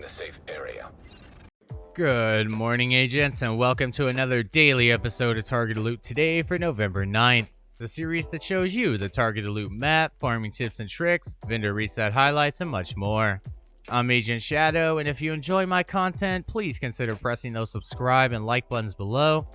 the safe area. Good morning, agents, and welcome to another daily episode of Targeted Loot today for November 9th, the series that shows you the Targeted Loot map, farming tips and tricks, vendor reset highlights, and much more. I'm Agent Shadow, and if you enjoy my content, please consider pressing those subscribe and like buttons below.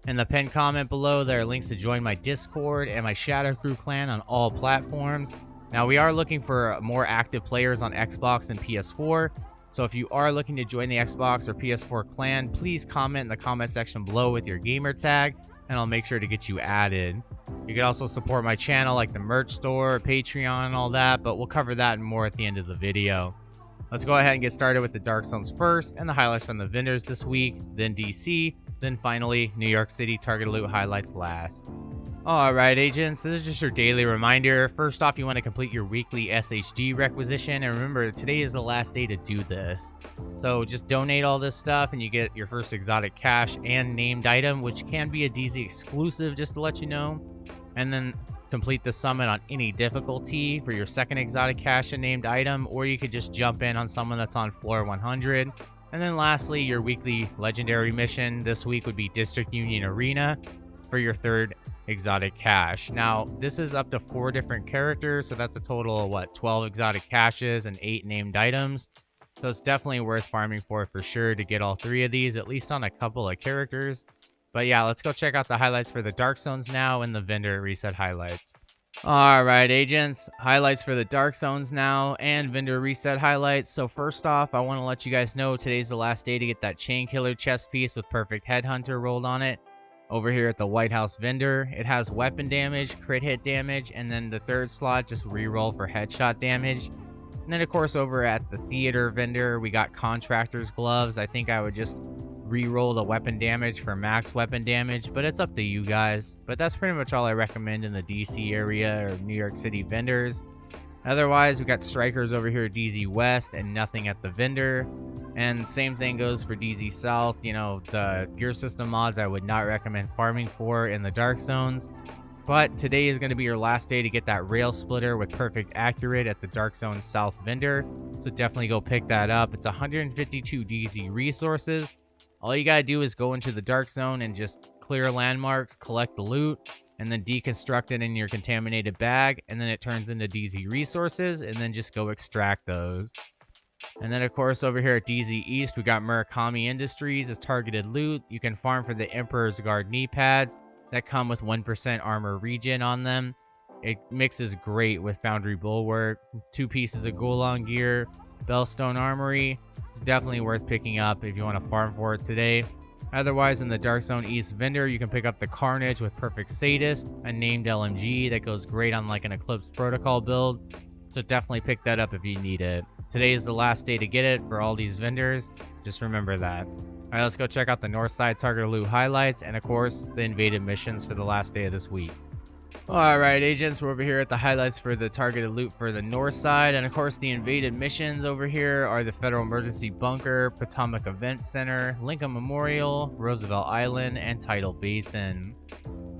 In the pinned comment below, there are links to join my Discord and my Shadow Crew clan on all platforms. Now, we are looking for more active players on Xbox and PS4, so if you are looking to join the Xbox or PS4 clan, please comment in the comment section below with your gamer tag, and I'll make sure to get you added. You can also support my channel like the merch store, Patreon, and all that, but we'll cover that and more at the end of the video. Let's go ahead and get started with the Dark Zones first, and the highlights from the vendors this week, then DC, then finally New York City Targeted Loot highlights last. Alright agents, this is just your daily reminder. First off, you want to complete your weekly SHD requisition, and remember, today is the last day to do this. So just donate all this stuff and you get your first exotic cache and named item, which can be a DZ exclusive, just to let you know. And then complete the summit on any difficulty for your second exotic cache and named item, or you could just jump in on someone that's on floor 100. And then lastly, your weekly legendary mission this week would be District Union Arena for your third exotic cache. Now, this is up to 4 different characters, so that's a total of 12 exotic caches and 8 named items. So it's definitely worth farming for sure to get all 3 of these, at least on a couple of characters. But yeah, let's go check out the highlights for the Dark Zones now and the vendor reset highlights. Alright agents, highlights for the Dark Zones now and vendor reset highlights. So first off, I want to let you guys know today's the last day to get that chain killer chest piece with perfect headhunter rolled on it. Over here at the White House vendor, it has weapon damage, crit hit damage, and then the third slot just reroll for headshot damage. And then of course over at the theater vendor, we got contractor's gloves. I think I would just reroll the weapon damage for max weapon damage, but it's up to you guys. But that's pretty much all I recommend in the DC area or New York City vendors. Otherwise, we got strikers over here at DZ West and nothing at the vendor. And same thing goes for DZ South. You know, the gear system mods I would not recommend farming for in the Dark Zones. But today is going to be your last day to get that rail splitter with perfect accurate at the Dark Zone South vendor. So definitely go pick that up. It's 152 DZ resources. All you gotta do is go into the Dark Zone and just clear landmarks, collect the loot, and then deconstruct it in your contaminated bag, and then it turns into DZ resources, and then just go extract those. And then of course over here at DZ East, we got Murakami Industries as targeted loot. You can farm for the Emperor's Guard knee pads that come with 1% armor regen on them. It mixes great with Foundry Bulwark, 2 pieces of Gulan gear, Bellstone Armory. It's definitely worth picking up if you want to farm for it today. Otherwise, in the Dark Zone East vendor, you can pick up the Carnage with Perfect Sadist, a named LMG that goes great on like an Eclipse Protocol build. So definitely pick that up if you need it. Today is the last day to get it for all these vendors. Just remember that. Alright, let's go check out the North Side Target Loot highlights and of course, the invaded missions for the last day of this week. Alright agents, we're over here at the highlights for the targeted loot for the north side, and of course the invaded missions over here are the Federal Emergency Bunker, Potomac Event Center, Lincoln Memorial, Roosevelt Island, and Tidal Basin.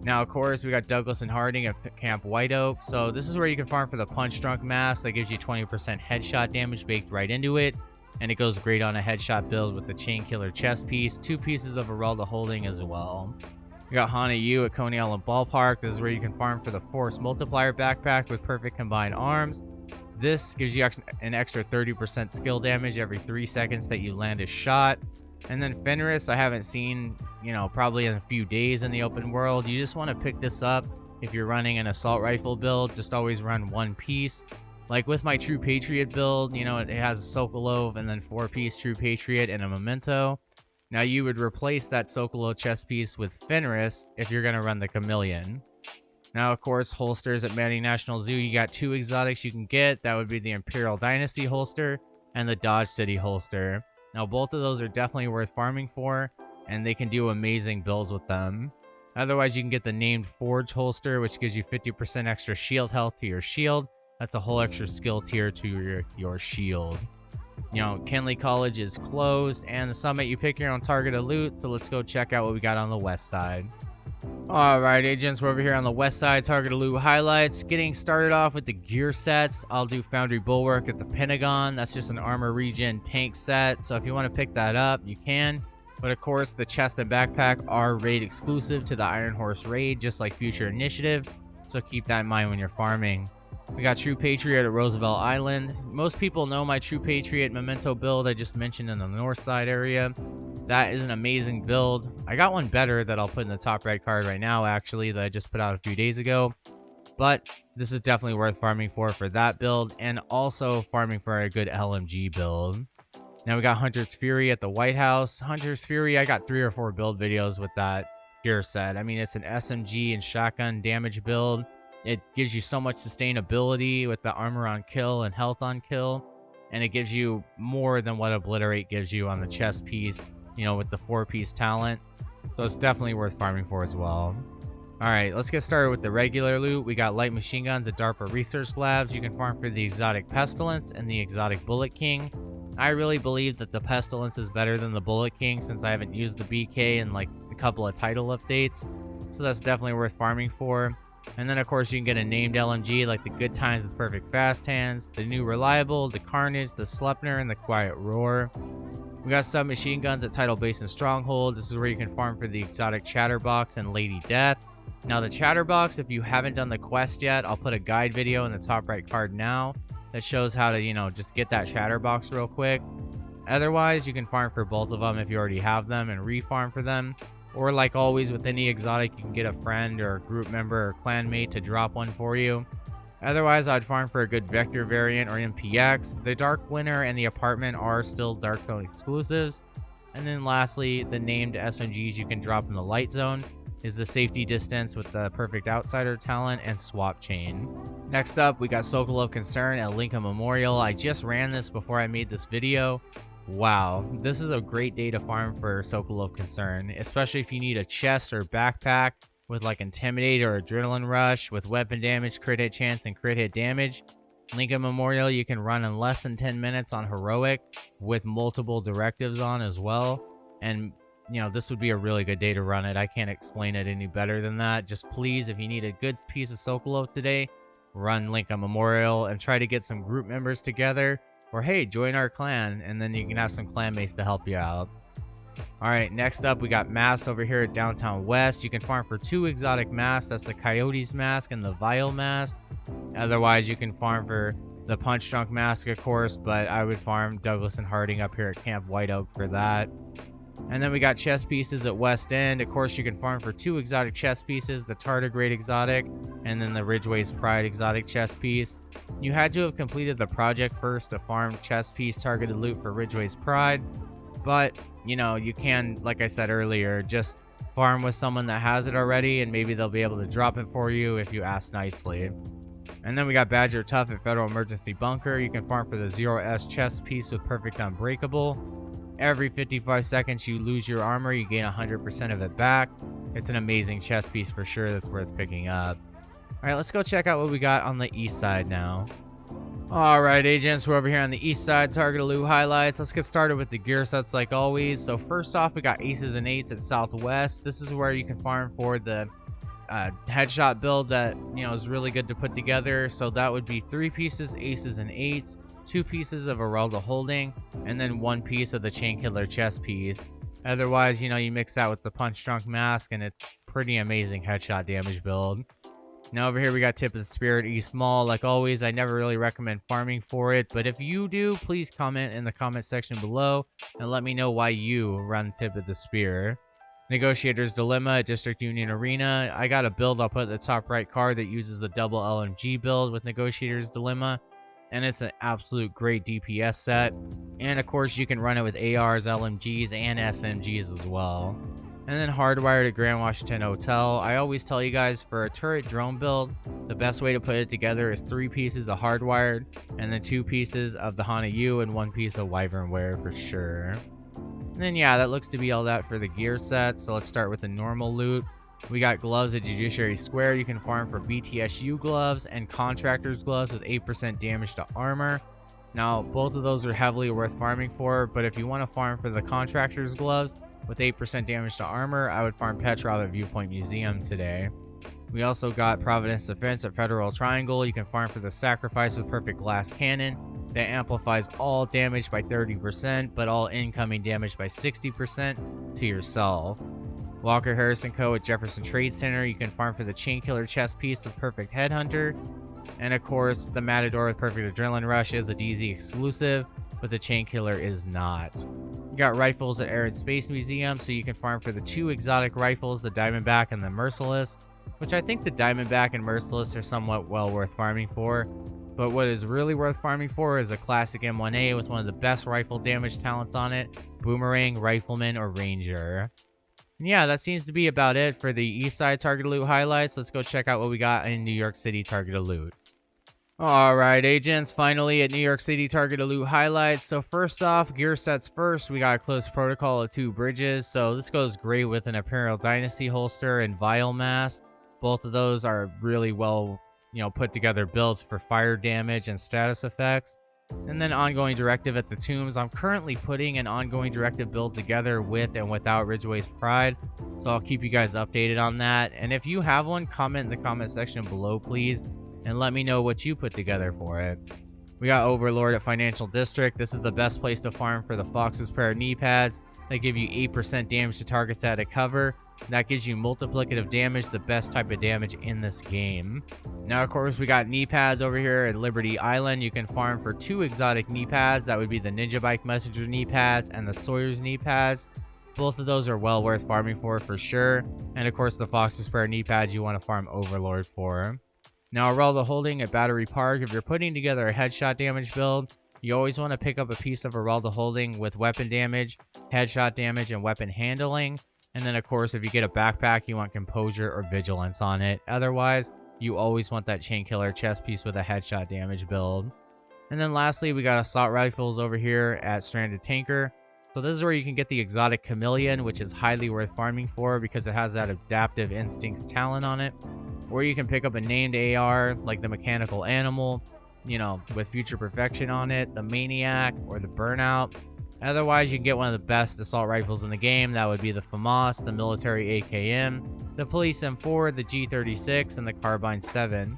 Now of course we got Douglas and Harding at Camp White Oak, so this is where you can farm for the Punch Drunk Mask that gives you 20% headshot damage baked right into it, and it goes great on a headshot build with the Chain Killer chest piece, 2 pieces of Aralda Holding as well. We got Hana U at Coney Island Ballpark. This is where you can farm for the Force Multiplier Backpack with perfect combined arms. This gives you an extra 30% skill damage every 3 seconds that you land a shot. And then Fenris, I haven't seen, probably in a few days in the open world. You just want to pick this up if you're running an assault rifle build. Just always run 1 piece. Like with my True Patriot build, it has a Sokolov and then 4-piece True Patriot and a Memento. Now you would replace that Sokolov chest piece with Fenris if you're going to run the Chameleon. Now of course holsters at Manning National Zoo, you got 2 exotics you can get. That would be the Imperial Dynasty holster and the Dodge City holster. Now both of those are definitely worth farming for, and they can do amazing builds with them. Otherwise you can get the named Forge holster, which gives you 50% extra shield health to your shield. That's a whole extra skill tier to your shield. Kenley College is closed, and the summit you pick your own targeted loot, so let's go check out what we got on the west side. Alright, agents, we're over here on the west side, target loot highlights. Getting started off with the gear sets. I'll do Foundry Bulwark at the Pentagon. That's just an armor regen tank set, so if you want to pick that up, you can. But of course, the chest and backpack are raid exclusive to the Iron Horse raid, just like Future Initiative, so keep that in mind when you're farming. We got True Patriot at Roosevelt Island. Most people know my True Patriot Memento build I just mentioned in the north side area. That is an amazing build. I got one better that I'll put in the top right card right now, actually, that I just put out a few days ago. But this is definitely worth farming for that build, and also farming for a good LMG build. Now we got Hunter's Fury at the White House. Hunter's Fury, I got 3 or 4 build videos with that gear set. I mean, it's an SMG and shotgun damage build. It gives you so much sustainability with the armor on kill and health on kill. And it gives you more than what Obliterate gives you on the chest piece, you know, with the 4-piece talent. So it's definitely worth farming for as well. Alright, let's get started with the regular loot. We got light machine guns at DARPA Research Labs. You can farm for the exotic Pestilence and the exotic Bullet King. I really believe that the Pestilence is better than the Bullet King since I haven't used the BK in like a couple of title updates. So that's definitely worth farming for. And then of course you can get a named LMG like the Good Times with Perfect Fast Hands, the new Reliable, the Carnage, the Sleipnir, and the Quiet Roar. We got submachine guns at Tidal Basin Stronghold. This is where you can farm for the exotic Chatterbox and Lady Death. Now the Chatterbox, if you haven't done the quest yet, I'll put a guide video in the top right card now that shows how to, you know, just get that Chatterbox real quick. Otherwise, you can farm for both of them if you already have them and re-farm for them. Or like always with any exotic, you can get a friend or a group member or clanmate to drop one for you. Otherwise, I'd farm for a good Vector variant or MPX. The Dark Winter and the Apartment are still Dark Zone exclusives. And then lastly, the named SMGs you can drop in the Light Zone is the Safety Distance with the Perfect Outsider talent and Swap Chain. Next up, we got Sokolov-Concern at Lincoln Memorial. I just ran this before I made this video. Wow, this is a great day to farm for Sokolov-Concern, especially if you need a chest or backpack with like Intimidate or Adrenaline Rush with weapon damage, crit hit chance, and crit hit damage. Lincoln Memorial you can run in less than 10 minutes on Heroic with multiple directives on as well. And you know, this would be a really good day to run it. I can't explain it any better than that. Just please, if you need a good piece of Sokolov today, run Lincoln Memorial and try to get some group members together. Or hey, join our clan, and then you can have some clanmates to help you out. Alright, next up we got masks over here at Downtown West. You can farm for 2 exotic masks. That's the Coyotes mask and the Vial mask. Otherwise, you can farm for the Punch Drunk mask, of course, but I would farm Douglas and Harding up here at Camp White Oak for that. And then we got chest pieces at West End. Of course, you can farm for 2 exotic chest pieces, the Tardigrade exotic, and then the Ridgeway's Pride exotic chest piece. You had to have completed the project first to farm chest piece targeted loot for Ridgeway's Pride, but, you know, you can, like I said earlier, just farm with someone that has it already, and maybe they'll be able to drop it for you if you ask nicely. And then we got Badger Tough at Federal Emergency Bunker. You can farm for the 0S chest piece with Perfect Unbreakable. Every 55 seconds you lose your armor, you gain 100% of it back. It's an amazing chest piece for sure that's worth picking up. Alright, let's go check out what we got on the east side now. Alright, agents, we're over here on the east side, target loot highlights. Let's get started with the gear sets like always. So first off, we got Aces and Eights at Southwest. This is where you can farm for the headshot build that, you know, is really good to put together. So that would be 3 pieces Aces and Eights, 2 pieces of Arelda Holding, and then 1 piece of the Chainkiller chest piece. Otherwise, you know, you mix that with the Punch Drunk mask and it's pretty amazing headshot damage build. Now over here we got Tip of the Spirit East Mall. Like always, I never really recommend farming for it, but if you do, please comment in the comment section below and let me know why you run Tip of the Spear. Negotiator's Dilemma at District Union Arena. I got a build I'll put at the top right card that uses the double LMG build with Negotiator's Dilemma, and it's an absolute great DPS set. And of course you can run it with ARs, LMGs, and SMGs as well. And then Hardwired at Grand Washington Hotel. I always tell you guys, for a turret drone build, the best way to put it together is 3 pieces of Hardwired, and then 2 pieces of the Hana U and 1 piece of Wyvern Wear for sure. And then yeah, that looks to be all that for the gear set. So let's start with the normal loot. We got gloves at Judiciary Square. You can farm for BTSU gloves and Contractor's gloves with 8% damage to armor. Now, both of those are heavily worth farming for, but if you want to farm for the Contractor's gloves, With 8% damage to armor, I would farm Petrov at Viewpoint Museum today. We also got Providence Defense at Federal Triangle. You can farm for the Sacrifice with Perfect Glass Cannon that amplifies all damage by 30%, but all incoming damage by 60% to yourself. Walker Harrison Co. at Jefferson Trade Center. You can farm for the Chainkiller chest piece with Perfect Headhunter. And of course, the Matador with Perfect Adrenaline Rush is a DZ exclusive, but the Chainkiller is not. You got rifles at Air and Space Museum, so you can farm for the 2 exotic rifles, the Diamondback and the Merciless, which I think the Diamondback and Merciless are somewhat well worth farming for. But what is really worth farming for is a classic M1A with one of the best rifle damage talents on it, Boomerang, Rifleman, or Ranger. And yeah, that seems to be about it for the East Side Target Loot highlights. Let's go check out what we got in New York City Target Loot. Alright, agents, finally at New York City Target Loot highlights. So first off, gear sets first, we got a Close Protocol of 2 Bridges. So this goes great with an Imperial Dynasty holster and Vial Mask. Both of those are really well, put together builds for fire damage and status effects. And then Ongoing Directive at the Tombs. I'm currently putting an Ongoing Directive build together with and without Ridgeway's Pride, so I'll keep you guys updated on that. And if you have one, comment in the comment section below, please, and let me know what you put together for it. We got Overlord at Financial District. This is the best place to farm for the Fox's Prayer knee pads. They give you 8% damage to targets at a cover. That gives you multiplicative damage, the best type of damage in this game. Now, of course, we got knee pads over here at Liberty Island. You can farm for 2 exotic knee pads. That would be the Ninja Bike Messenger knee pads and the Sawyer's knee pads. Both of those are well worth farming for sure. And of course, the Fox's Prayer knee pads you want to farm Overlord for. Now, Aralda Holding at Battery Park. If you're putting together a headshot damage build, you always want to pick up a piece of Aralda Holding with weapon damage, headshot damage, and weapon handling. And then, of course, if you get a backpack, you want Composure or Vigilance on it. Otherwise, you always want that Chainkiller chest piece with a headshot damage build. And then lastly, we got Assault Rifles over here at Stranded Tanker. So this is where you can get the exotic Chameleon, which is highly worth farming for because it has that Adaptive Instincts talent on it. Or you can pick up a named AR like the Mechanical Animal, with Future Perfection on it, the Maniac, or the Burnout. Otherwise, you can get one of the best assault rifles in the game. That would be the FAMAS, the Military AKM, the Police M4, the G36, and the Carbine 7.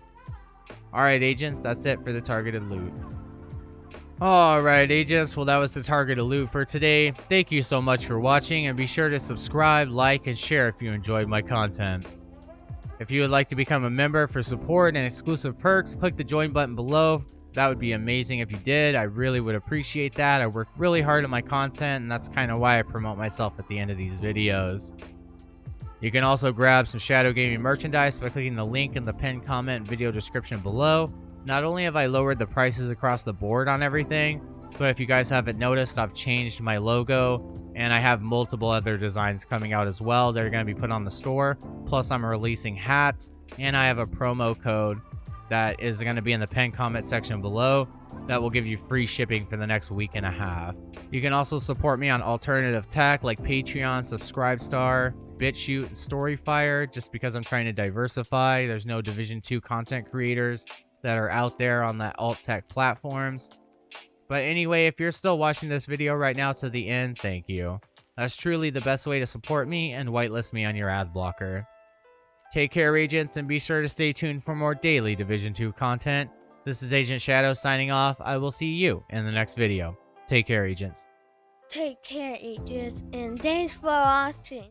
Alright, agents, that's it for the targeted loot. Alright, agents, well, that was the targeted loot for today. Thank you so much for watching, and be sure to subscribe, like, and share if you enjoyed my content. If you would like to become a member for support and exclusive perks, click the join button below. That would be amazing if you did. I really would appreciate that. I work really hard on my content, and that's kind of why I promote myself at the end of these videos. You can also grab some Shadow Gaming merchandise by clicking the link in the pinned comment and video description below. Not only have I lowered the prices across the board on everything, but if you guys haven't noticed, I've changed my logo, and I have multiple other designs coming out as well that are going to be put on the store. Plus, I'm releasing hats, and I have a promo code that is going to be in the pinned comment section below that will give you free shipping for the next week and a half. You can also support me on alternative tech like Patreon, Subscribestar, BitChute, and Storyfire just because I'm trying to diversify. There's no Division 2 content creators that are out there on the alt tech platforms. But anyway, if you're still watching this video right now to the end, thank you. That's truly the best way to support me and whitelist me on your ad blocker. Take care, agents, and be sure to stay tuned for more daily Division 2 content. This is Agent Shadow signing off. I will see you in the next video. Take care, agents. Take care, agents, and thanks for watching.